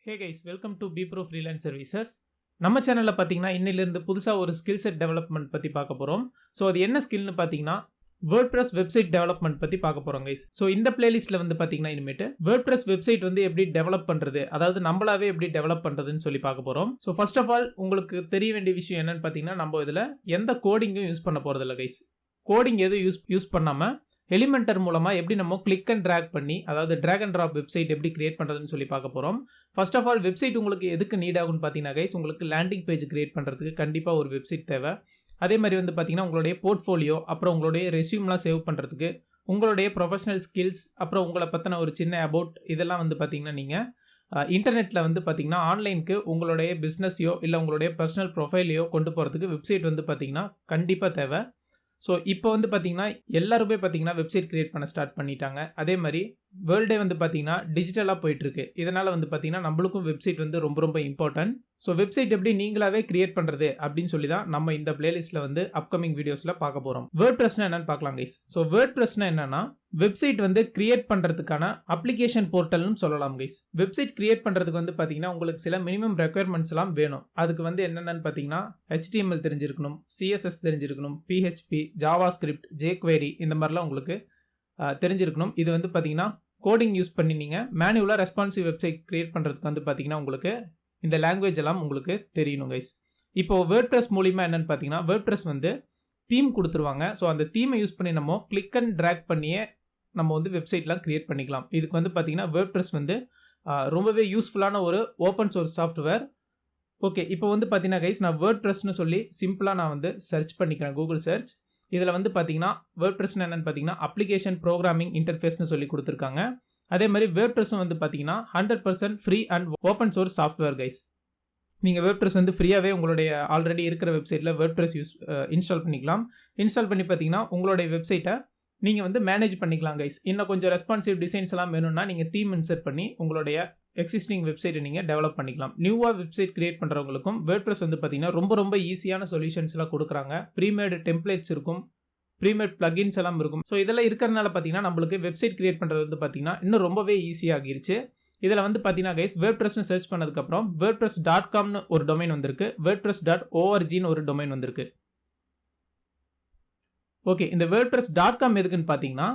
Hey guys, welcome to BPro Freelance Services. நம்ம சேனல்ல பாத்தீங்கன்னா இன்னிலிருந்து புதுசா ஒரு ஸ்கில் செட் டெவலப்மெண்ட் பத்தி பார்க்க போறோம். சோ அது என்ன ஸ்கில்னு பாத்தீங்கன்னா WordPress வெப்சைட் டெவலப்மெண்ட் பத்தி பார்க்க போறோம் guys. சோ இந்த பிளேலிஸ்ட்ல வந்து பாத்தீங்கன்னா இனிமேட்டு WordPress வெப்சைட் வந்து எப்படி டெவலப் பண்றது, அதாவது நம்மளாவே எப்படி டெவலப் பண்றதுன்னு சொல்லி பார்க்க போறோம். சோ ஃபர்ஸ்ட் ஆஃப் ஆல் உங்களுக்கு தெரிய வேண்டிய விஷயம் என்னன்னு பாத்தீங்கன்னா நம்ம இதுல எந்த கோடிங்கும் யூஸ் பண்ண போறது இல்ல guys. கோடிங் எதுவும் யூஸ் பண்ணாம Elementor மூலமா எப்படி நம்ம கிளிக் அண்ட் டிராக் பண்ணி, அதாவது drag and drop வெப்சைட் எப்படி கிரியேட் பண்றதுன்னு சொல்லி பார்க்க போறோம். ஃபர்ஸ்ட் ஆஃப் ஆல் வெப்சைட் உங்களுக்கு எதுக்கு நீட் ஆகும்னு பாத்தீங்கன்னா கைஸ், உங்களுக்கு லேண்டிங் பேஜ் கிரியேட் பண்றதுக்கு கண்டிப்பா ஒரு வெப்சைட் தேவை. அதே மாதிரி வந்து பாத்தீங்கன்னா உங்களுடைய போர்ட்ஃபோலியோ, அப்புறம் உங்களுடைய ரெஸ்யூம்லாம் சேவ் பண்றதுக்கு, உங்களுடைய ப்ரொஃபஷனல் ஸ்கில்ஸ், அப்புறம் உங்களை பத்தின ஒரு சின்ன அபவுட் இதெல்லாம் வந்து பாத்தீங்கன்னா நீங்க இன்டர்நெட்ல வந்து பாத்தீங்கன்னா ஆன்லைனுக்கு உங்களுடைய பிசினஸையோ இல்ல உங்களுடைய பர்சனல் ப்ரொஃபைலையோ கொண்டு போறதுக்கு வெப்சைட் வந்து பாத்தீங்கன்னா கண்டிப்பா தேவை. ஸோ இப்போ வந்து பார்த்தீங்கன்னா எல்லாருமே பார்த்தீங்கன்னா வெப்சைட் கிரியேட் பண்ண ஸ்டார்ட் பண்ணிட்டாங்க. அதே மாதிரி வேர்ல்டே வந்து பார்த்தீங்கன்னா டிஜிட்டலாக போயிட்டு இருக்கு. இதனால வந்து பார்த்தீங்கன்னா நம்மளுக்கும் வெப்சைட் வந்து ரொம்ப இம்பார்ட்டன்ட். ஸோ வெப்சைட் எப்படி நீங்களாவே கிரியேட் பண்ணுறது அப்படின்னு சொல்லி தான் நம்ம இந்த பிளேலிஸ்ட்ல வந்து அப்கமிங் வீடியோஸ்ல பார்க்க போறோம். வேர்ட்பிரஸ்னா என்னன்னு பார்க்கலாம் கைஸ். ஸோ வேர்ட்பிரஸ்னா என்னன்னா வெப்சைட் வந்து கிரியேட் பண்றதுக்கான அப்ளிகேஷன் போர்ட்டல்னு சொல்லலாம் கைஸ். வெப்சைட் கிரியேட் பண்றதுக்கு வந்து பாத்தீங்கன்னா உங்களுக்கு சில மினிமம் ரெக்குயர்மெண்ட்ஸ் எல்லாம் வேணும். அதுக்கு வந்து என்னென்னு பாத்தீங்கன்னா HTML தெரிஞ்சிருக்கணும், CSS தெரிஞ்சிருக்கணும், PHP, JavaScript, jQuery இந்த மாதிரிலாம் உங்களுக்கு தெரிஞ்சிருக்கணும். இது வந்து பாத்தீங்கன்னா கோடிங் யூஸ் பண்ணி நீங்க மேனுவலா ரெஸ்பான்சிவ் வெப்சைட் கிரியேட் பண்றதுக்கு வந்து பாத்தீங்கன்னா உங்களுக்கு இந்த லாங்குவேஜ் எல்லாம் உங்களுக்கு தெரியணும் கைஸ். இப்போ வேர்ட்பிரஸ் மூலியமா என்னன்னு பாத்தீங்கன்னா வேர்ட்பிரஸ் வந்து தீம் கொடுத்துருவாங்க. ஸோ அந்த தீமை யூஸ் பண்ணி நம்ம கிளிக் அண்ட் டிராக் பண்ணியே நம்ம வந்து வெப்சைட்லாம் கிரியேட் பண்ணிக்கலாம். இதுக்கு வந்து பார்த்தீங்கன்னா வேர்ட்பிரஸ் வந்து ரொம்பவே யூஸ்ஃபுல்லான ஒரு ஓப்பன் சோர்ஸ் சாஃப்ட்வேர். ஓகே, இப்போ வந்து பார்த்தீங்கன்னா கைஸ் நான் வேர்ட்பிரஸ்னு சொல்லி சிம்பிளாக நான் வந்து சர்ச் பண்ணிக்கிறேன் கூகுள் சர்ச். இதில் வந்து பார்த்தீங்கன்னா வேர்ட்பிரஸ்னு என்னன்னு பார்த்தீங்கன்னா அப்ளிகேஷன் ப்ரோக்ராமிங் இன்டர்ஃபேஸ்னு சொல்லி கொடுத்துருக்காங்க. அதே மாதிரி வேர்ட்பிரஸும் வந்து பார்த்தீங்கன்னா 100% free and open source software guys. நீங்கள் வேர்ட்பிரஸ் வந்து ஃப்ரீயாகவே உங்களுடைய ஆல்ரெடி இருக்கிற வெப்சைட்டில் வேர்ட்பிரஸ் இன்ஸ்டால் பண்ணிக்கலாம். இன்ஸ்டால் பண்ணி பார்த்தீங்கன்னா உங்களுடைய வெப்சைட்டை நீங்கள் வந்து மேனேஜ் பண்ணிக்கலாம் கைஸ். இன்னும் கொஞ்சம் ரெஸ்பான்சிவ் டிசைன்ஸ் எல்லாம் வேணும்னா நீங்கள் தீம் இன்சர்ட் பண்ணி உங்களுடைய எக்ஸிஸ்டிங் வெப்சைட்டை நீங்கள் டெவலப் பண்ணிக்கலாம். நியூவாக வெப்சைட் கிரியேட் பண்ணுறவங்களுக்கும் வேர்ட்பிரஸ் வந்து பார்த்தீங்கன்னா ரொம்ப ஈஸியான சொல்யூஷன்ஸ் எல்லாம் கொடுக்குறாங்க. ப்ரீமேடு டெம்ப்ளேட்ஸ் இருக்கும், ப்ரீமேட் பிளகின்ஸ் எல்லாம் இருக்கும். ஸோ இதெல்லாம் இருக்கிறதுனால பார்த்தீங்கன்னா நம்மளுக்கு வெப்சைட் கிரியேட் பண்ணுறது வந்து பார்த்தீங்கன்னா இன்னும் ரொம்பவே ஈஸியாகிருச்சு. இதில் வந்து பார்த்தீங்கன்னா கைஸ் வேர்ட்பிரஸ்னு சர்ச் பண்ணதுக்கப்புறம் WordPress.comனு ஒரு டொமைன் வந்திருக்கு, WordPress.orgனு ஒரு டொமைன் வந்திருக்கு. ஓகே, இந்த WordPress.com எதுக்குன்னு பார்த்தீங்கன்னா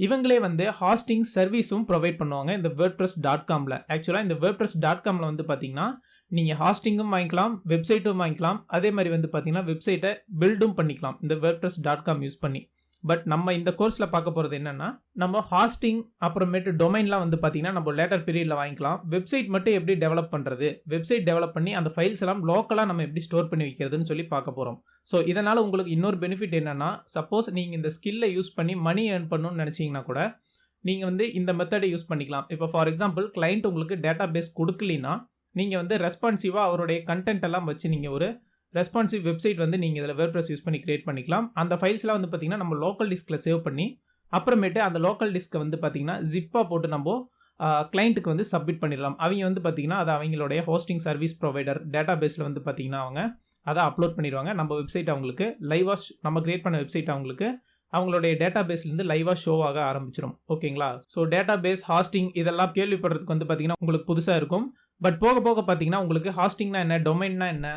இவங்களே வந்து ஹாஸ்டிங் சர்வீஸும் ப்ரொவைட் பண்ணுவாங்க இந்த WordPress.comல. ஆக்சுவலாக இந்த WordPress.comல வந்து பார்த்தீங்கன்னா நீங்கள் ஹாஸ்டிங்கும் வாங்கிக்கலாம், வெப்சைட்டும் வாங்கிக்கலாம். அதே மாதிரி வந்து பார்த்தீங்கன்னா வெப்சைட்டை பில்டும் பண்ணிக்கலாம் இந்த WordPress.com யூஸ் பண்ணி. பட் நம்ம இந்த கோர்ஸில் பார்க்க போகிறது என்னன்னா நம்ம ஹாஸ்டிங் அப்புறமேட்டு டொமைன்லாம் வந்து பார்த்தீங்கன்னா நம்ம லேட்டர் பீரியடில் வாங்கிக்கலாம். வெப்சைட் மட்டும் எப்படி டெவலப் பண்ணுறது, வெப்சைட் டெவலப் பண்ணி அந்த ஃபைல்ஸ் எல்லாம் லோக்கலாக நம்ம எப்படி ஸ்டோர் பண்ணி வைக்கிறதுன்னு சொல்லி பார்க்க போகிறோம். ஸோ இதனால் உங்களுக்கு இன்னொரு பெனிஃபிட் என்னன்னா சப்போஸ் நீங்கள் இந்த ஸ்கில்லை யூஸ் பண்ணி மணி ஏர்ன் பண்ணணும்னு நினச்சிங்கன்னா கூட நீங்கள் வந்து இந்த மெத்தடை யூஸ் பண்ணிக்கலாம். இப்போ ஃபார் எக்ஸாம்பிள் கிளைண்ட் உங்களுக்கு டேட்டா பேஸ் கொடுக்கலின்னா நீங்கள் வந்து ரெஸ்பான்சிவாக அவருடைய கண்டென்ட் எல்லாம் வச்சு நீங்கள் ஒரு ரெஸ்பான்சிவ் வெப்சைட் வந்து நீங்கள் இதில் வேர்ட்பிரஸ் யூஸ் பண்ணி கிரியேட் பண்ணிக்கலாம். அந்த ஃபைல்ஸ்லாம் வந்து பார்த்தீங்கன்னா நம்ம லோக்கல் டிஸ்கில் சேவ் பண்ணி அப்புறமேட்டு அந்த லோக்கல் டிஸ்க்கை வந்து பார்த்தீங்கன்னா ஜிப்பாக போட்டு நம்ம கிளைண்ட்டுக்கு வந்து சப்மிட் பண்ணிடலாம். அவங்க வந்து பார்த்தீங்கன்னா அது அவங்களுடைய ஹோஸ்டிங் சர்வீஸ் ப்ரொவைடர் டேட்டா பேஸில் வந்து பார்த்தீங்கன்னா அவங்க அதை அப்லோட் பண்ணிடுவாங்க. நம்ம வெப்சைட் அவங்களுக்கு லைவாக நம்ம கிரியேட் பண்ண வெப்சைட் அவங்களுக்கு அவங்களுடைய டேட்டா பேஸ்லேருந்து லைவாக ஷோ ஆக ஆரம்பிச்சிடும். ஓகேங்களா? ஸோ டேட்டா பேஸ் ஹாஸ்டிங் இதெல்லாம் கேள்விப்படுறதுக்கு வந்து பார்த்தீங்கன்னா உங்களுக்கு புதுசாக இருக்கும். பட் போக போக பார்த்தீங்கன்னா உங்களுக்கு ஹாஸ்டிங்னா என்ன, டொமைன்னா என்ன,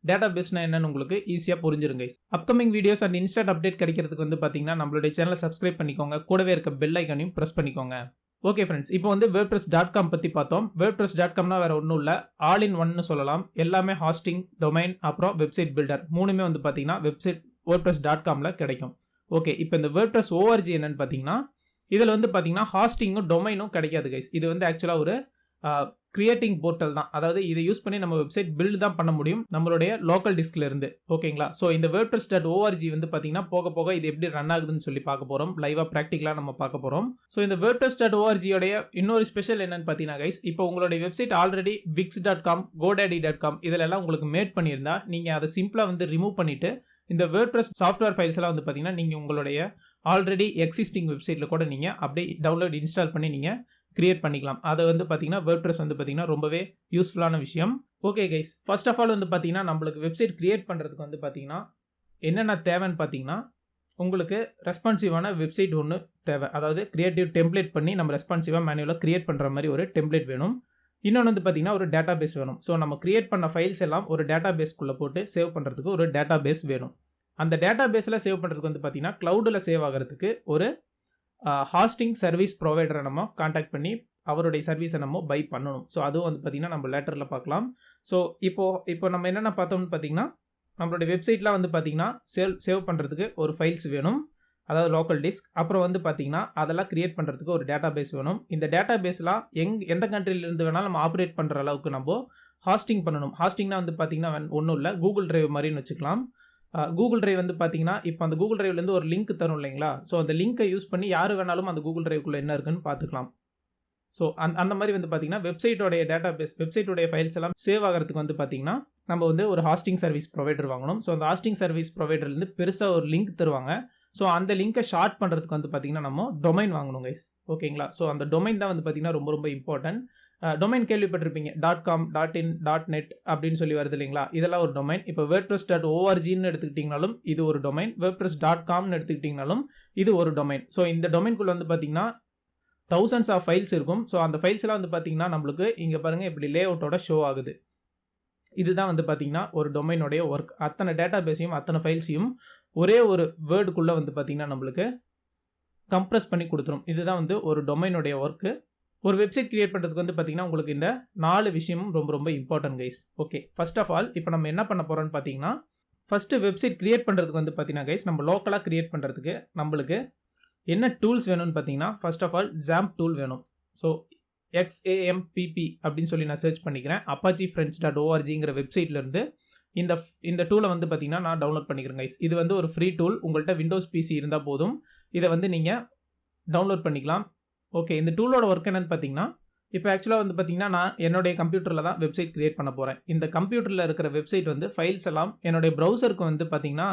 டேட்டா பேஸ்னா என்னன்னு உங்களுக்கு ஈஸியாக புரிஞ்சிருங்க. Upcoming videos and instant update கிடைக்கிறதுக்கு வந்து பார்த்தீங்கன்னா நம்மளுடைய சேனலை சப்ஸ்கிரைப் பண்ணிக்கோங்க, கூடவே இருக்க பெல் ஐக்கானையும் ப்ரெஸ் பண்ணிக்கோங்க. ஓகே ஃப்ரெண்ட்ஸ், இப்போ வந்து WordPress.com பற்றி பார்த்தோம். WordPress.comனா வேற ஒன்றும் இல்லை, ஆல் இன் ஒன்னு சொல்லலாம். எல்லாமே ஹாஸ்டிங், டொமைன், அப்புறம் வெப்சைட் பில்டர் மூணுமே வந்து பார்த்தீங்கன்னா வெப்சைட் WordPress.comல கிடைக்கும். ஓகே, இப்போ இந்த WordPress org என்னன்னு பார்த்தீங்கன்னா இதில் வந்து பார்த்தீங்கன்னா ஹாஸ்டிங்கும் டொமைனும் கிடைக்காது கைஸ். இது வந்து ஆக்சுவலாக ஒரு கிரியேட்டிங் போர்ட்டல் தான். அதாவது இதை யூஸ் பண்ணி நம்ம வெப்சைட் பில்ட் தான் பண்ண முடியும் நம்மளுடைய லோக்கல் டிஸ்க்ல இருந்து. ஓகேங்களா? ஸோ இந்த WordPress.org வந்து பார்த்தீங்கன்னா போக போக இது எப்படி ரன் ஆகுதுன்னு சொல்லி பார்க்க போறோம். லைவா ப்ராக்டிகலா நம்ம பார்க்க போறோம். ஸோ இந்த WordPress.org உடைய இன்னொரு ஸ்பெஷல் என்னன்னு பார்த்தீங்கன்னா கைஸ், இப்போ உங்களுடைய வெப்சைட் ஆல்ரெடி Wix.com, GoDaddy.com இதெல்லாம் உங்களுக்கு மேட் பண்ணியிருந்தா நீங்க அதை சிம்பிளா வந்து ரிமூவ் பண்ணிட்டு இந்த WordPress சாஃப்ட்வேர் ஃபைல்ஸ் எல்லாம் வந்து பார்த்தீங்கன்னா நீங்க உங்களுடைய ஆல்ரெடி எக்ஸிஸ்டிங் வெப்சைட்ல கூட நீங்க அப்படியே டவுன்லோட் இன்ஸ்டால் பண்ணி நீங்க கிரியேட் பண்ணிக்கலாம். அதை வந்து பார்த்தீங்கன்னா WordPress வந்து பார்த்தீங்கன்னா ரொம்பவே யூஸ்ஃபுல்லான விஷயம். Okay guys, first of all வந்து பார்த்தீங்கன்னா நம்மளுக்கு வெப்சைட் கிரியேட் பண்ணுறதுக்கு வந்து பார்த்தீங்கன்னா என்னென்ன தேவைன்னு பார்த்தீங்கன்னா உங்களுக்கு ரெஸ்பான்சிவான வெப்சைட் ஒன்று தேவை. அதாவது கிரியேட்டிவ் டெம்ப்ளேட் பண்ணி நம்ம ரெஸ்பான்சிவாக மேனுவலாக கிரியேட் பண்ணுற மாதிரி ஒரு டெம்ப்ளேட் வேணும். இன்னொன்று வந்து பார்த்தீங்கன்னா ஒரு டேட்டா பேஸ் வேணும். ஸோ நம்ம கிரியேட் பண்ண ஃபைல்ஸ் எல்லாம் ஒரு டேட்டா பேஸ்க்குள்ளே போட்டு சேவ் பண்ணுறதுக்கு ஒரு டேட்டா பேஸ் வேணும். அந்த டேட்டா பேஸில் சேவ் பண்ணுறதுக்கு வந்து பார்த்தீங்கன்னா க்ளவுடில் சேவ் ஆகிறதுக்கு ஒரு ஹாஸ்டிங் சர்வீஸ் ப்ரொவைடரை நம்ம கான்டாக்ட் பண்ணி அவருடைய சர்வீஸை நம்ம பை பண்ணணும். ஸோ அதுவும் வந்து பார்த்தீங்கன்னா நம்ம லேட்டரில் பார்க்கலாம். ஸோ இப்போ நம்ம என்னென்ன பார்த்தோம்னு பார்த்தீங்கன்னா நம்மளுடைய வெப்சைட்லாம் வந்து பார்த்தீங்கன்னா சேவ் பண்ணுறதுக்கு ஒரு ஃபைல்ஸ் வேணும், அதாவது லோக்கல் டிஸ்க். அப்புறம் வந்து பார்த்தீங்கன்னா அதெல்லாம் கிரியேட் பண்ணுறதுக்கு ஒரு டேட்டா பேஸ் வேணும். இந்த டேட்டா பேஸ்லாம் எந்த கண்ட்ரிலேருந்து வேணாலும் நம்ம ஆப்ரேட் பண்ணுற அளவுக்கு நம்ம ஹாஸ்டிங் பண்ணணும். ஹாஸ்டிங்னா வந்து பார்த்தீங்கன்னா ஒன்றும் இல்லை, கூகுள் டிரைவ் மாதிரின்னு வச்சுக்கலாம். கூகுள் டிரைவ் வந்து பார்த்தீங்கன்னா இப்போ அந்த கூகுள் டிரைவ்லேருந்து ஒரு லிங்க் தரும் இல்லைங்களா? ஸோ அந்த லிங்க்கை யூஸ் பண்ணி யார் வேணாலும் அந்த கூகுள் டிரைவ்க்குள்ளே என்ன இருக்குன்னு பார்த்துக்கலாம். ஸோ அந்த மாதிரி வந்து பார்த்தீங்கன்னா வெப்சைட்டோடைய டேட்டா பேஸ், வெப்சைட்டோடைய ஃபைல்ஸ் எல்லாம் சேவ் ஆகிறதுக்கு வந்து பார்த்தீங்கன்னா நம்ம வந்து ஒரு ஹாஸ்டிங் சர்வீஸ் ப்ரொவைடர் வாங்கணும். ஸோ அந்த ஹாஸ்டிங் சர்வீஸ் ப்ரொவைடர்லேருந்து பெருசாக ஒரு லிங்க் தருவாங்க. ஸோ அந்த லிங்கை ஷார்ட் பண்ணுறதுக்கு வந்து பார்த்தீங்கன்னா நம்ம டொமைன் வாங்கணும் கைஸ். ஓகேங்களா? ஸோ அந்த டொமைன் தான் வந்து பார்த்தீங்கன்னா ரொம்ப ரொம்ப இம்பார்ட்டன்ட். டொமைன் கேள்விப்பட்டிருப்பீங்க, .com, .in, .net அப்படின்னு சொல்லி வருது இல்லைங்களா? இதெல்லாம் ஒரு டொமைன். இப்போ WordPress.orgன்னு எடுத்துக்கிட்டிங்கனாலும் இது ஒரு டொமைன், WordPress.comனு எடுத்துக்கிட்டிங்கனாலும் இது ஒரு டொமைன். ஸோ இந்த டொமைன்குள்ளே வந்து பார்த்தீங்கன்னா thousands ஆஃப் ஃபைல்ஸ் இருக்கும். ஸோ அந்த ஃபைல்ஸ் எல்லாம் வந்து பார்த்தீங்கன்னா நம்மளுக்கு இங்கே பாருங்கள் இப்படி லே அவுட்டோட ஷோ ஆகுது. இதுதான் வந்து பார்த்தீங்கன்னா ஒரு டொமைனுடைய ஒர்க். அத்தனை டேட்டா பேஸையும் அத்தனை ஃபைல்ஸையும் ஒரே ஒரு வேர்டுக்குள்ளே வந்து பார்த்தீங்கன்னா நம்மளுக்கு கம்ப்ரஸ் பண்ணி கொடுத்துரும். இதுதான் வந்து ஒரு டொமைனுடைய ஒர்க்கு. ஒரு வெப்சைட் கிரியேட் பண்ணுறதுக்கு வந்து பார்த்தீங்கன்னா உங்களுக்கு இந்த 4 விஷயமும் ரொம்ப ரொம்ப important guys. Okay, first of all இப்போ நம்ம என்ன பண்ண போகிறோம்னு பார்த்தீங்கன்னா ஃபஸ்ட்டு வெப்சைட் கிரியேட் பண்ணுறதுக்கு வந்து பார்த்தீங்கன்னா கைஸ் நம்ம லோக்கலாக கிரியேட் பண்ணுறதுக்கு நம்மளுக்கு என்ன டூல்ஸ் வேணும்னு பார்த்தீங்கன்னா first of all XAMPP tool வேணும். ஸோ XAMPP அப்படின்னு சொல்லி நான் சர்ச் பண்ணிக்கிறேன். apache-friends.orgங்கிற வெப்சைட்லேருந்து இந்த டூலை வந்து பார்த்தீங்கன்னா நான் டவுன்லோட் பண்ணிக்கிறேன் கைஸ். இது வந்து ஒரு ஃப்ரீ டூல். உங்கள்கிட்ட விண்டோஸ் பிசி இருந்தால் போதும், இதை வந்து நீங்கள் டவுன்லோட் பண்ணிக்கலாம். ஓகே, இந்த டூலோட ஒர்க் என்னன்னு பார்த்தீங்கன்னா இப்போ ஆக்சுவலாக வந்து பார்த்தீங்கன்னா நான் என்னுடைய கம்ப்யூட்டரில் தான் வெப்சைட் கிரியேட் பண்ண போகிறேன். இந்த கம்ப்யூட்டரில் இருக்கிற வெப்சைட் வந்து ஃபைல்ஸ் எல்லாம் என்னுடைய ப்ரௌசருக்கு வந்து பார்த்தீங்கன்னா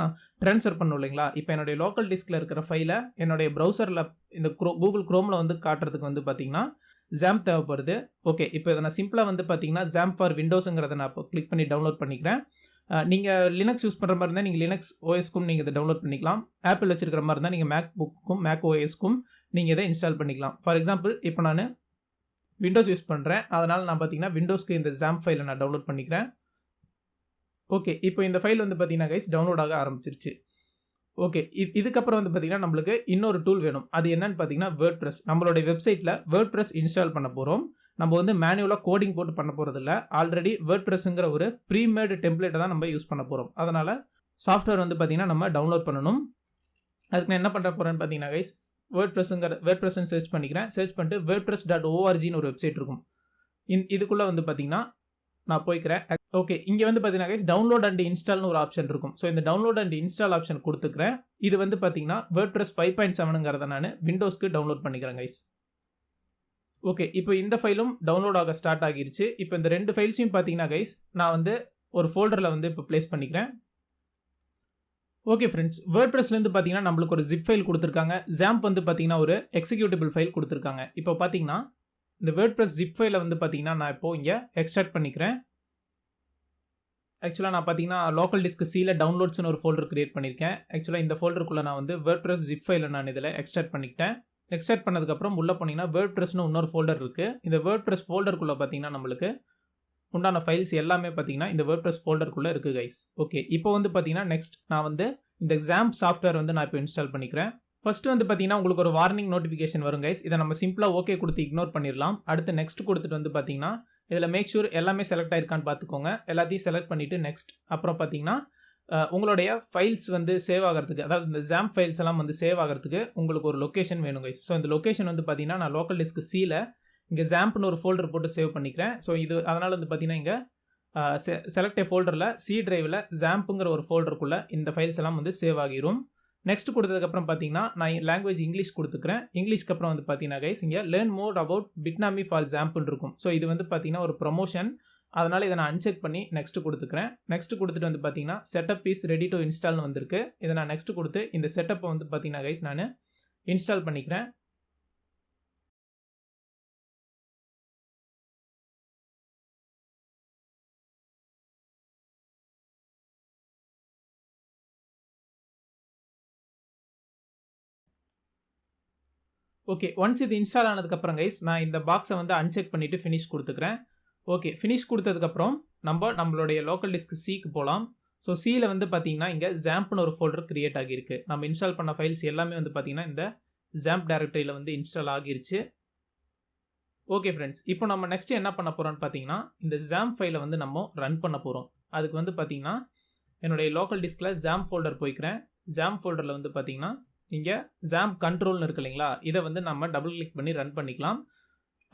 ட்ரான்ஸ்ஃபர் பண்ணும் இல்லைங்களா? இப்போ என்னுடைய லோக்கல் டிஸ்கில் இருக்கிற ஃபைலை என்னுடைய ப்ரௌசரில் இந்த கூகுள் குரோமில் வந்து காட்டுறதுக்கு வந்து பார்த்தீங்கன்னா XAMPP தேவைப்படுது. ஓகே, இப்போ இதை நான் சிம்பிளாக வந்து பார்த்தீங்கன்னா XAMPP ஃபார் விண்டோஸுங்கிறத நான் இப்போ கிளிக் பண்ணி டவுன்லோட் பண்ணிக்கிறேன். நீங்கள் லினக்ஸ் யூஸ் பண்ணுற மாதிரி இருந்தால் நீங்கள் லினக்ஸ் ஓஎஸ்க்கும் நீங்கள் இதை டவுன்லோட் பண்ணிக்கலாம். ஆப்பிள் வச்சிருக்கிற மாதிரி இருந்தால் நீங்கள் மேக் புக்கும் மேக் ஓஎஸ்க்கும் நீங்கள் இதை இன்ஸ்டால் பண்ணிக்கலாம். ஃபார் எக்ஸாம்பிள் இப்போ நான் விண்டோஸ் யூஸ் பண்ணுறேன், அதனால் நான் பார்த்தீங்கன்னா விண்டோஸ்க்கு இந்த XAMPP ஃபைலை நான் டவுன்லோட் பண்ணிக்கிறேன். ஓகே, இப்போ இந்த ஃபைல் வந்து பார்த்தீங்கன்னா கைஸ் டவுன்லோட் ஆக ஆரம்பிச்சிருச்சு. ஓகே, இதுக்கப்புறம் வந்து பார்த்தீங்கன்னா நம்மளுக்கு இன்னொரு டூல் வேணும். அது என்னன்னு பார்த்தீங்கன்னா WordPress. நம்மளுடைய வெப்சைட்டில் WordPress இன்ஸ்டால் பண்ண போகிறோம். நம்ம வந்து மேனுவலாக கோடிங் போட்டு பண்ண போகிறதில்ல. ஆல்ரெடி WordPressங்கிற ஒரு ப்ரீமேடு டெம்ப்ளேட்டை தான் நம்ம யூஸ் பண்ண போகிறோம். அதனால் சாஃப்ட்வேர் வந்து பார்த்தீங்கன்னா நம்ம டவுன்லோட் பண்ணணும். அதுக்கு நான் என்ன பண்ண போகிறேன்னு பார்த்தீங்கன்னா கைஸ் WordPressன்னு சர்ச் பண்ணிக்கிறேன். சர்ச் பண்ணிட்டு WordPress.orgன்னு ஒரு வெப்சைட் இருக்கும். இதுக்குள்ளே வந்து பார்த்தீங்கன்னா நான் போய்க்கிறேன். ஓகே, இங்கே வந்து பார்த்தீங்கன்னா கைஸ் டவுன்லோட் அண்ட் இன்ஸ்டால்னு ஒரு ஆப்ஷன் இருக்கும். ஸோ இந்த டவுன்லோட் அண்ட் இன்ஸ்டால் ஆப்ஷன் கொடுத்துக்கிறேன். இது வந்து பார்த்தீங்கன்னா WordPress 5.7ங்கிறத நான் விண்டோஸ்க்கு டவுன்லோட் பண்ணிக்கிறேன் கைஸ். ஓகே, இப்போ இந்த ஃபைலும் டவுன்லோட் ஆக ஸ்டார்ட் ஆகிருச்சு. இப்போ இந்த 2 ஃபைல்ஸையும் பார்த்தீங்கன்னா கைஸ் நான் வந்து ஒரு ஃபோல்டரில் வந்து இப்போ ப்ளேஸ் பண்ணிக்கிறேன். ஓகே ஃப்ரெண்ட்ஸ், வேர்ட்பிரஸ்லேருந்து பார்த்தீங்கன்னா நம்மளுக்கு ஒரு ஜிப் ஃபைல் கொடுத்துருக்காங்க. XAMPP வந்து பார்த்தீங்கன்னா ஒரு எக்ஸிக்யூட்டிபிள் ஃபைல் கொடுத்துருக்காங்க. இப்போ பார்த்தீங்கன்னா இந்த வேர்ட்பிரஸ் ஜிப் ஃபைலை வந்து பார்த்தீங்கன்னா நான் இப்போ இங்கே எக்ஸ்ட்ராக்ட் பண்ணிக்கிறேன். ஆக்சுவலாக நான் பார்த்தீங்கன்னா லோக்கல் டிஸ்க் சியில் டவுன்லோட்ஸ்னு ஒரு ஃபோல்டர் கிரியேட் பண்ணியிருக்கேன். ஆக்சுவலாக இந்த ஃபோல்டருக்குள்ளே நான் வந்து வேர்ட்பிரஸ் ஜிப் ஃபைலை நான் இதில் எக்ஸ்ட்ராக்ட் பண்ணிக்கிட்டேன். எக்ஸ்ட்ராக்ட் பண்ணதுக்கப்புறம் உள்ளே போனீங்கன்னா வேர்ட்பிரஸ்னு இன்னொரு ஃபோல்டர் இருக்குது. இந்த வேர்ட்பிரஸ் ஃபோல்டருக்குள்ளே பார்த்தீங்கன்னா நம்மளுக்கு உண்டான ஃபைல்ஸ் எல்லாமே பார்த்தீங்கன்னா இந்த வேர்ட்பிரஸ் ஃபோல்டருக்குள்ளே இருக்குது கைஸ். ஓகே, இப்போ வந்து பார்த்தீங்கன்னா நெக்ஸ்ட் நான் வந்து இந்த XAMPP சாஃப்ட்வேர் வந்து நான் இப்போ இன்ஸ்டால் பண்ணிக்கிறேன். ஃபர்ஸ்ட் வந்து பார்த்தீங்கன்னா உங்களுக்கு ஒரு வார்னிங் நோட்டிஃபிகேஷன் வரும் கைஸ். இதை நம்ம சிம்பிளாக ஓகே கொடுத்து இக்னோர் பண்ணிடலாம். அடுத்து நெக்ஸ்ட் கொடுத்துட்டு வந்து பார்த்தீங்கன்னா இதில் மேக் ஷூர் எல்லாமே செலக்ட் ஆயிருக்கான்னு பார்த்துக்கோங்க. எல்லாத்தையும் செலக்ட் பண்ணிவிட்டு நெக்ஸ்ட். அப்புறம் பார்த்தீங்கன்னா உங்களுடைய ஃபைல்ஸ் வந்து சேவ் ஆகிறதுக்கு, அதாவது இந்த XAMPP ஃபைல்ஸ் எல்லாம் வந்து சேவ் ஆகிறதுக்கு உங்களுக்கு ஒரு லொக்கேஷன் வேணும் கைஸ். ஸோ இந்த லொக்கேஷன் வந்து பார்த்தீங்கன்னா நான் லோக்கல் டிஸ்க் சியில் இங்கே XAMPPனு ஒரு ஃபோல்டர் போட்டு சேவ் பண்ணிக்கிறேன். ஸோ இது அதனால் வந்து பார்த்தீங்கன்னா இங்கே செலக்ட் ஏ ஃபோல்டரில் சி டிரைவில் XAMPPங்கிற ஒரு ஃபோல்டருக்குள்ளே இந்த ஃபைல்ஸ் எல்லாம் வந்து சேவ் ஆகிரும். நெக்ஸ்ட் கொடுத்ததுக்கப்புறம் பார்த்தீங்கன்னா நான் லாங்குவேஜ் இங்கிலீஷ் கொடுத்துக்கிறேன். இங்கிலீஷ்க்கு அப்புறம் வந்து பார்த்தீங்கன்னா கைஸ் இங்கே லேர்ன் மோர் அபவுட் பிட்னாமி ஃபார் XAMPPன்னு இருக்கும். ஸோ இது வந்து பார்த்தீங்கன்னா ஒரு ப்ரொமோஷன், அதனால் இதை நான் அன்செக் பண்ணி நெக்ஸ்ட் கொடுத்துக்கிறேன். நெக்ஸ்ட் கொடுத்துட்டு வந்து பார்த்தீங்கன்னா செட்டப் இஸ் ரெடி டு இன்ஸ்டால்னு வந்திருக்கு. இதை நான் நெக்ஸ்ட் கொடுத்து இந்த செட்டப்பை வந்து பார்த்தீங்கன்னா கைஸ் நான் இன்ஸ்டால் பண்ணிக்கிறேன். ஓகே, ஒன்ஸ் இது இன்ஸ்டால் ஆனதுக்கப்புறம் கைஸ் நான் இந்த பாக்ஸை வந்து அன்செக் பண்ணிவிட்டு ஃபினிஷ் கொடுத்துக்கிறேன். ஓகே, ஃபினிஷ் கொடுத்ததுக்கப்புறம் நம்மளுடைய லோக்கல் டிஸ்க் சிக்கு போகலாம். ஸோ சியில் வந்து பார்த்தீங்கன்னா இங்கே ஜாம்ப்னு ஒரு ஃபோல்டர் கிரியேட் ஆகியிருக்கு. நம்ம இன்ஸ்டால் பண்ண ஃபைல்ஸ் எல்லாமே வந்து பார்த்தீங்கன்னா இந்த ஜாம்ப் டைரக்டரியில் வந்து இன்ஸ்டால் ஆகிருச்சு. ஓகே ஃப்ரெண்ட்ஸ், இப்போ நம்ம நெக்ஸ்ட் என்ன பண்ண போகிறோம்னு பார்த்தீங்கன்னா இந்த ஜாம்ப் ஃபைலை வந்து நம்ம ரன் பண்ண போகிறோம். அதுக்கு வந்து பார்த்தீங்கன்னா என்னுடைய லோக்கல் டிஸ்கில் ஜாம்ப் ஃபோல்டர் போய்க்கிறேன். ஜாம்ப் ஃபோல்டரில் வந்து பார்த்தீங்கன்னா இங்கே ஜாம்ப் கண்ட்ரோல்னு இருக்கு இல்லைங்களா, இதை வந்து நம்ம டபுள் கிளிக் பண்ணி ரன் பண்ணிக்கலாம்.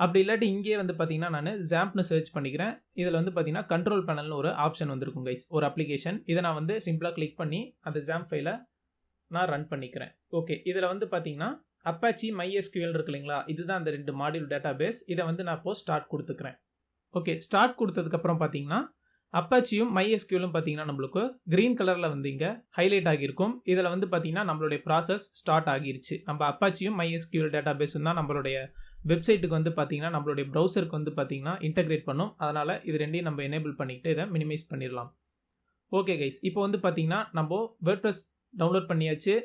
அப்படி இல்லாட்டி இங்கே வந்து பார்த்தீங்கன்னா நான் ஜாம்ப்னு சர்ச் பண்ணிக்கிறேன். இதில் வந்து பார்த்தீங்கன்னா கண்ட்ரோல் பேனல்னு ஒரு ஆப்ஷன் வந்துருக்கும் கைஸ், ஒரு அப்ளிகேஷன். இதை நான் வந்து சிம்பிளாக கிளிக் பண்ணி அந்த ஜாம்ப் ஃபைலை நான் ரன் பண்ணிக்கிறேன். ஓகே, இதில் வந்து பார்த்தீங்கன்னா அப்பாச்சி MySQL இருக்கு இல்லைங்களா, இதுதான் அந்த 2 மாடியூல் டேட்டா பேஸ். இதை வந்து நான் இப்போ ஸ்டார்ட் கொடுத்துக்கிறேன். ஓகே, ஸ்டார்ட் கொடுத்ததுக்கப்புறம் பார்த்தீங்கன்னா அப்பாச்சியும் MySQLும் பார்த்தீங்கன்னா நம்மளுக்கு க்ரீன் கலரில் வந்து இங்கே ஹைலைட் ஆகியிருக்கும். இதில் வந்து பார்த்தீங்கன்னா நம்மளுடைய ப்ராசஸ் ஸ்டார்ட் ஆகிருச்சு. நம்ம அப்பாச்சியும் MySQL டேட்டா பேஸும் தான் நம்மளுடைய வெப்சைட்டுக்கு வந்து பார்த்தீங்கன்னா நம்மளுடைய ப்ரௌசருக்கு வந்து பார்த்தீங்கன்னா இன்டெகிரேட் பண்ணும். அதனால் இது ரெண்டையும் நம்ம எனேபிள் பண்ணிவிட்டு இதை மினிமைஸ் பண்ணிடலாம். ஓகே கைஸ், இப்போ வந்து பார்த்தீங்கன்னா நம்ம WordPress டவுன்லோட் பண்ணியாச்சு.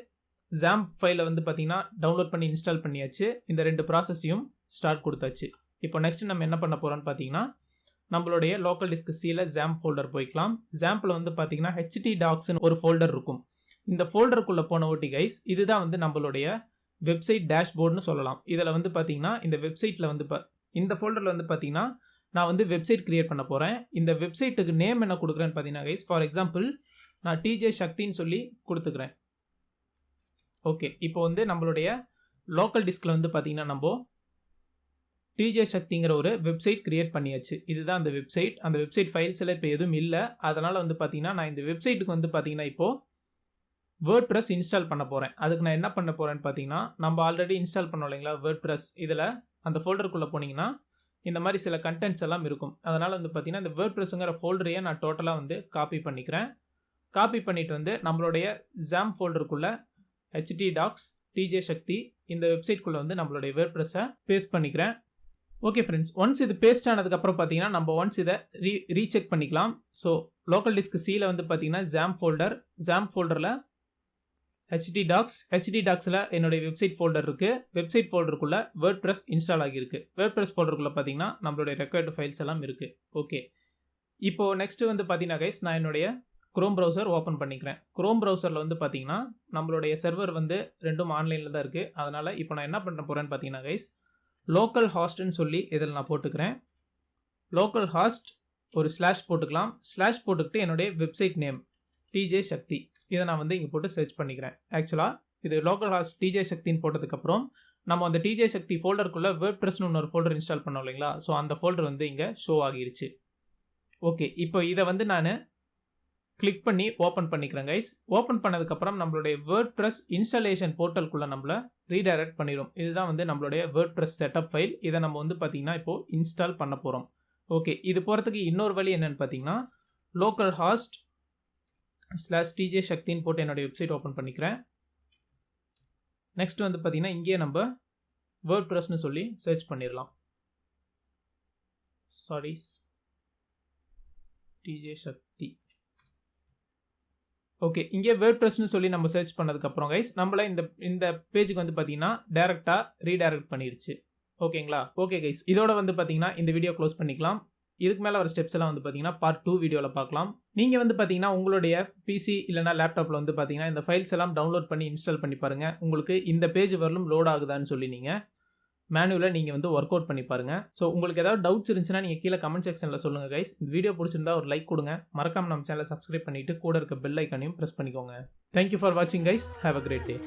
ஜாம்ப் ஃபைலை வந்து பார்த்தீங்கன்னா டவுன்லோட் பண்ணி இன்ஸ்டால் பண்ணியாச்சு. இந்த 2 ப்ராசஸையும் ஸ்டார்ட் கொடுத்தாச்சு. இப்போ நெக்ஸ்ட் நம்ம என்ன பண்ண போகிறோம்னு பார்த்தீங்கன்னா நம்மளுடைய லோக்கல் டிஸ்க் சியில் ஜாம்ப் ஃபோல்டர் போய்க்கலாம். ஜாம்பில் வந்து பார்த்தீங்கன்னா htdocsன்னு ஒரு ஃபோல்டர் இருக்கும். இந்த ஃபோல்டருக்குள்ளே போன ஓட்டி கைஸ், இதுதான் வந்து நம்மளுடைய வெப்சைட் டேஷ்போர்டுன்னு சொல்லலாம். இதில் வந்து பார்த்தீங்கன்னா இந்த வெப்சைட்டில் வந்து இந்த ஃபோல்டரில் வந்து பார்த்தீங்கன்னா நான் வந்து வெப்சைட் கிரியேட் பண்ண போகிறேன். இந்த வெப்சைட்டுக்கு நேம் என்ன கொடுக்குறேன்னு பார்த்தீங்கன்னா கைஸ், ஃபார் எக்ஸாம்பிள் நான் TJ சக்தின்னு சொல்லி கொடுத்துக்கிறேன். ஓகே, இப்போ வந்து நம்மளுடைய லோக்கல் டிஸ்கில் வந்து பார்த்தீங்கன்னா நம்ம TJ சக்திங்கிற ஒரு வெப்சைட் கிரியேட் பண்ணியாச்சு. இதுதான் அந்த வெப்சைட். அந்த வெப்சைட் ஃபைல்ஸ் எல்லாம் இப்போ எதுவும் இல்லை. அதனால் வந்து பார்த்தீங்கன்னா நான் இந்த வெப்சைட்டுக்கு வந்து பார்த்தீங்கன்னா இப்போது WordPress இன்ஸ்டால் பண்ண போகிறேன். அதுக்கு நான் என்ன பண்ண போகிறேன்னு பார்த்தீங்கன்னா நம்ம ஆல்ரெடி இன்ஸ்டால் பண்ணோம் இல்லைங்களா WordPress, இதில் அந்த ஃபோல்டருக்குள்ளே போனீங்கன்னா இந்த மாதிரி சில கண்டென்ட்ஸ் எல்லாம் இருக்கும். அதனால் வந்து பார்த்தீங்கன்னா இந்த WordPressங்கிற ஃபோல்டரையே நான் டோட்டலாக வந்து காப்பி பண்ணிக்கிறேன். காப்பி பண்ணிவிட்டு வந்து நம்மளுடைய ஜாம்ப் ஃபோல்டருக்குள்ளே htdocs TJ சக்தி இந்த வெப்சைட்குள்ளே வந்து நம்மளுடைய WordPress-ஐ பேஸ்ட் பண்ணிக்கிறேன். ஓகே ஃப்ரெண்ட்ஸ், ஒன்ஸ் இது பேஸ்ட் ஆனதுக்கப்புறம் பார்த்தீங்கன்னா நம்ம ஒன்ஸ் இதை ரீசெக் பண்ணிக்கலாம். ஸோ லோக்கல் டிஸ்க் சியில் வந்து பார்த்தீங்கன்னா ஜாம்ப் ஃபோல்டரில் htdocsல என்னுடைய வெப்சைட் ஃபோல்டர் இருக்குது. வெப்சைட் ஃபோல்டருக்குள்ளே WordPress இன்ஸ்டால் ஆகியிருக்கு. WordPress ஃபோல்டருக்குள்ளே பார்த்தீங்கன்னா நம்மளுடைய ரெக்வயர்டு ஃபைல்ஸ் எல்லாம் இருக்குது. ஓகே, இப்போது நெக்ஸ்ட்டு வந்து பார்த்தீங்கன்னா கைஸ் நான் என்னுடைய க்ரோம் ப்ரௌசர் ஓப்பன் பண்ணிக்கிறேன். க்ரோம் ப்ரௌசரில் வந்து பார்த்தீங்கன்னா நம்மளுடைய சர்வர் வந்து ரெண்டும் ஆன்லைனில் தான் இருக்குது. அதனால் இப்போ நான் என்ன பண்ண போகிறேன்னு பார்த்தீங்கன்னா கைஸ் லோக்கல் ஹாஸ்ட்னு சொல்லி இதில் நான் போட்டுக்கிறேன். லோக்கல் ஹாஸ்ட் ஒரு ஸ்லாஷ் போட்டுக்கலாம். ஸ்லாஷ் போட்டுக்கிட்டு என்னுடைய வெப்சைட் நேம் TJ சக்தி இதை நான் வந்து இங்கே போட்டு சர்ச் பண்ணிக்கிறேன். ஆக்சுவலாக இது லோக்கல் ஹாஸ்ட் TJ சக்தின்னு போட்டதுக்கப்புறம் நம்ம அந்த TJ சக்தி ஃபோல்டருக்குள்ளே WordPressனு ஒரு ஃபோல்டர் இன்ஸ்டால் பண்ணோம் இல்லைங்களா, ஸோ அந்த ஃபோல்டர் வந்து இங்கே ஷோ ஆகிருச்சு. ஓகே, இப்போ இதை வந்து நான் கிளிக் பண்ணி ஓப்பன் பண்ணிக்கிறேன் கைஸ். ஓப்பன் பண்ணதுக்கப்புறம் நம்மளுடைய WordPress இன்ஸ்டாலேஷன் போர்ட்டலுக்குள்ளே நம்மளை ரீடைரக்ட் பண்ணிடும். இதுதான் வந்து நம்மளுடைய WordPress செட்டப் ஃபைல். இதை நம்ம வந்து பார்த்திங்கன்னா இப்போது இன்ஸ்டால் பண்ண போகிறோம். ஓகே, இது போகிறதுக்கு இன்னொரு வழி என்னென்னு பார்த்தீங்கன்னா லோக்கல் ஹாஸ்ட் /TJ சக்தின்னு போட்டு என்னுடைய வெப்சைட் ஓப்பன் பண்ணிக்கிறேன். நெக்ஸ்ட் வந்து பார்த்தீங்கன்னா இங்கேயே நம்ம WordPressனு சொல்லி சர்ச் பண்ணிடலாம். சாரி, TJ சக்தி. ஓகே, இங்கே WordPressனு சொல்லி நம்ம சர்ச் பண்ணதுக்கப்புறம் கைஸ் நம்மள இந்த பேஜுக்கு வந்து பார்த்தீங்கன்னா டேரெக்டாக ரீடைரக்ட் பண்ணிடுச்சு. ஓகேங்களா? ஓகே கைஸ், இதோட வந்து பார்த்தீங்கன்னா இந்த வீடியோ க்ளோஸ் பண்ணிக்கலாம். இதுக்கு மேலே வர ஸ்டெப்ஸ் எல்லாம் வந்து பார்த்தீங்கன்னா பார்ட் 2 வீடியோவில் பார்க்கலாம். நீங்கள் வந்து பார்த்தீங்கன்னா உங்களுடைய பிசி இல்லைனா லேப்டாப்பில் வந்து பார்த்தீங்கன்னா இந்த ஃபைல்ஸ் எல்லாம் டவுன்லோட் பண்ணி இன்ஸ்டால் பண்ணி பாருங்கள். உங்களுக்கு இந்த பேஜ் வரலும் லோட் ஆகுதான்னு சொல்லி நீங்கள் மேனுவலாக நீங்கள் வந்து ஒர்க் அவுட் பண்ணி பாருங்கள். ஸோ உங்களுக்கு ஏதாவது டவுட்ஸ் இருந்துச்சுன்னா நீங்கள் கீழே கமெண்ட் செக்ஷனில் சொல்லுங்கள் கைஸ். இந்த வீடியோ பிடிச்சிருந்தா ஒரு லைக் கொடுங்க. மறக்காம நம்ம சேனலை சப்ஸ்கிரைப் பண்ணிவிட்டு கூட இருக்க பெல் ஐக்கானையும் ப்ரெஸ் பண்ணிக்கோங்க. தேங்க்யூ ஃபார் வாட்சிங் guys. Have a great day.